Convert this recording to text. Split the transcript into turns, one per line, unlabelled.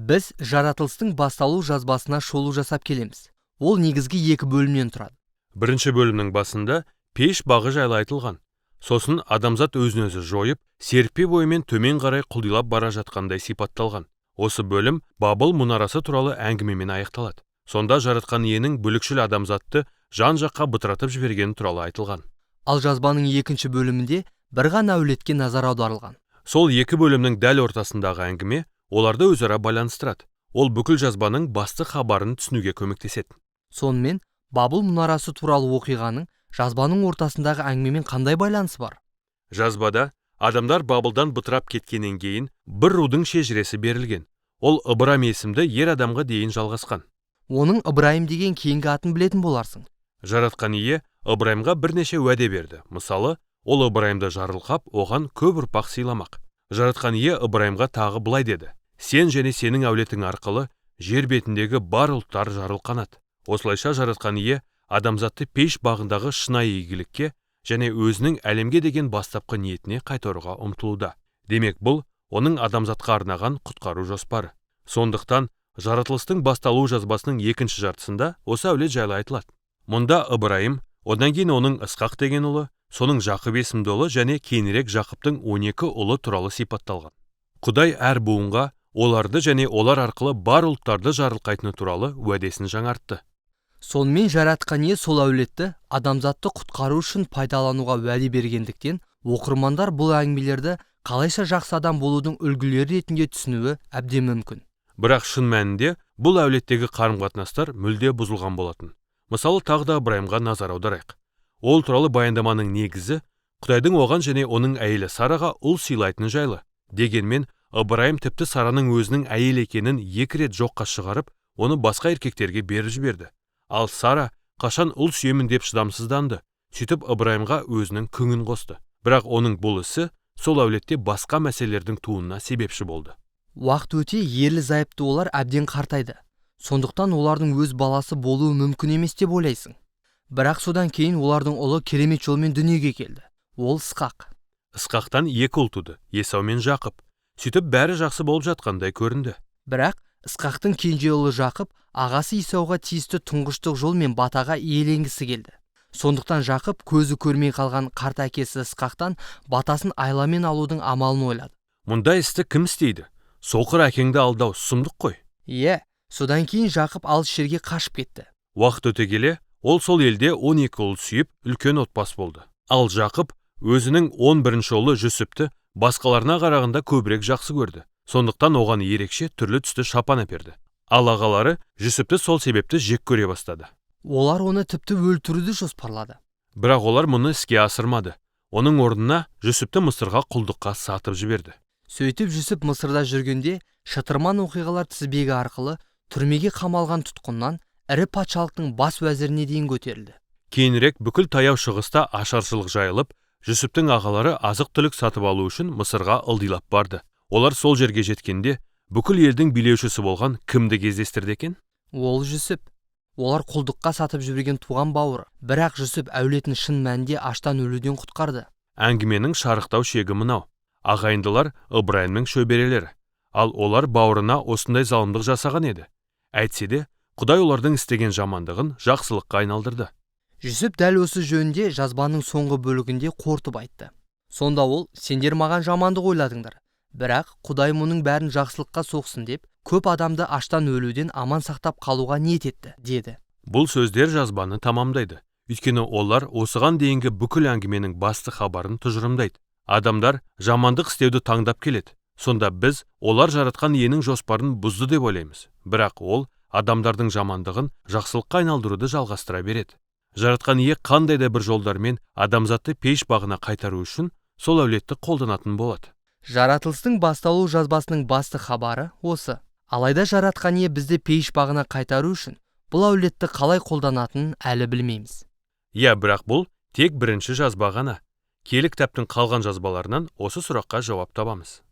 Біз жаратылыстың басталу жазбасына шолу жасап келеміз. Ол негізгі 2 бөлімнен тұрады.
Бірінші бөлімнің басында пеш бағы жайлы айтылған. Сосын адамзат өзін өзі жойып, серпе бойымен төмен қарай құлдилап бара жатқандай сипатталған. Осы бөлім Бабыл мұнарасы туралы әңгімемен аяқталады. Сонда жаратқан иенің бүлікшіл адамзатты жан-жаққа бытыратып жібергені туралы айтылған.
Ал жазбаның 2 бөлімінде бір ғана әулетке назар аударылған.
Сол 2 бөлімнің дәл ортасындағы әңгіме оларды өзара байланыстырады. Ол бүкіл жазбаның басты хабарын түсінуге көмектеседі.
Сонымен Бабыл мұнарасы туралы оқиғаның жазбаның ортасындағы әңгімемен қандай байланысы бар?
Жазбада адамдар Бабылдан бытырап кеткеннен кейін бір рудың шежіресі берілген. Ол Ыбырам есімді ер адамға дейін жалғасқан.
Оның Ыбырайым деген кейінгі атын білетін боларсың.
Жаратқан ие Ыбырайымға бірнеше уәде берді. Мысалы, ол Ыбырайымды жарылқап, оған көп ұрпақ сыйламақ. Жаратқан ие Ыбырайымға тағы былай деді: сен және сенің әулетің арқылы жер бетіндегі бар ұлттар жарылқанады. Осылайша жаратқан ие адамзатты пеш бағындағы шынайы игілікке және өзінің әлемге деген бастапқы ниетіне қайтаруға ұмтылуда. Демек, бұл оның адамзатқа арнаған құтқару жоспары. Сондықтан жаратылыстың басталу жазбасының 2 жартысында осы әулет жайлы айтылады. Мұнда Ыбырайым, одан кейін оның Ысқақ деген ұлы, соның Жақып есімді ұлы және кейінірек Жақыптың 12 ұлы туралы сипатталған. Құдай әр буынға оларды және олар арқылы бар ұлттарды жарылқайтыны туралы уәдесін жаңартты.
Сонымен жаратқан ие сол әулетті адамзатты құтқару үшін пайдалануға уәде бергендіктен, оқырмандар бұл әңгімелерді қалайша жақсы адам болудың үлгілері ретінде түсінуі әбден мүмкін.
Бірақ шын мәнінде бұл әулеттегі қарым-қатынастар мүлде бұзылған болатын. Мысалы, тағы да Ыбырайымға назар аударайық. Ол туралы баяндаманың негізі Құдайдың оған және оның әйелі Сараға ұл сыйлайтыны жайлы. Дегенмен, Ыбырайым тіпті Сараның өзінің әйел екенін 2 рет жоққа шығарып, оны басқа еркектерге беріп жіберді. Ал Сара қашан ұл сүйемін деп шыдамсызданды. Сөйтіп Ыбырайымға өзінің күңін қосты. Бірақ оның бұл ісі сол әулетте басқа мәселелердің туынына себепші болды.
Уақыт өте ерлі-зайыпты олар әбден қартайды. Сондықтан олардың өз баласы болуы мүмкін емес деп ойлайсың. Бірақ содан кейін олардың ұлы керемет жолмен дүниеге келді. Ол Ысқақ.
Ысқақтан 2 ұл туды, Есау мен Жақып. Сөйтіп бәрі жақсы болып жатқандай көрінді.
Бірақ Ысқақтың кенже ұлы Жақып ағасы Исауға тиісті тұңғыштық жол мен батаға иеленгісі келді. Сондықтан Жақып көзі көрмей қалған қарт әкесі Ысқақтан батасын айламен алудың амалын ойлады.
Мұндай істі кім істейді? Соқыр әкеңді алдау сұмдық қой.
Иә, содан кейін Жақып алыс жерге қашып кетті.
Уақыт өте келе, ол сол елде 12 ұл сүйіп, үлкен отбасы болды. Ал Жақып өзінің 11 ұлы Жүсіпті басқаларына қарағанда көбірек жақсы көрді. Сондықтан оған ерекше түрлі түсті шапан әперді. Ал ағалары Жүсіпті сол себепті жек көре бастады.
Олар оны тіпті өлтіруді жоспарлады.
Бірақ олар мұны іске асырмады. Оның орнына Жүсіпті Мысырға құлдыққа сатып жіберді.
Сөйтіп Жүсіп Мысырда жүргенде шытырман оқиғалар тізбегі арқылы түрмеге қамалған тұтқыннан ірі патшалықтың бас уәзіріне дейін көтерілді.
Кейінірек бүкіл таяу шығыста ашаршылық жайылып, Жүсіптің ағалары азық-түлік сатып алу үшін Мысырға ылдилап барды. Олар сол жерге жеткенде бүкіл елдің билеушісі болған кімді кездестірді екен?
Ол Жүсіп. Олар құлдыққа сатып жіберген туған бауыры. Бірақ Жүсіп әулетін шын мәнінде аштан өлуден құтқарды.
Әңгіменің шарықтау шегі мынау. Ағайындылар Ыбырайымның шөберелері. Ал олар бауырына осындай залымдық жасаған еді. Әйтсе де, Құдай олардың істеген жамандығын жақсылыққа айналдырды.
Жүсіп дәл осы жөнінде жазбаның соңғы бөлігінде қорытып айтты. Сонда ол, сендер маған жамандық ойладыңдар. Бірақ Құдай мұның бәрін жақсылыққа соқсын деп, көп адамды аштан өлуден аман сақтап қалуға ниет етті, деді.
Бұл сөздер жазбаны тамамдайды. Өйткені олар осыған дейінгі бүкіл әңгіменің басты хабарын тұжырымдайды. Адамдар жамандық істеуді таңдап келеді. Сонда біз олар жаратқан иенің жоспарын бұзды деп ойлаймыз. Бірақ ол адамдардың жамандығын жақсылыққа айналдыруды жалғастыра береді. Жаратқан ие қандай да бір жолдармен адамзатты пеш бағына қайтару үшін сол әулетті қолданатын болады.
Жаратылыстың басталу жазбасының басты хабары осы. Алайда жаратқан ие бізді пеш бағына қайтару үшін бұл әулетті қалай қолданатынын әлі білмейміз.
Иә, бірақ бұл тек бірінші жазба ғана. Киелі кітаптың қалған жазбаларынан осы сұраққа жауап табамыз.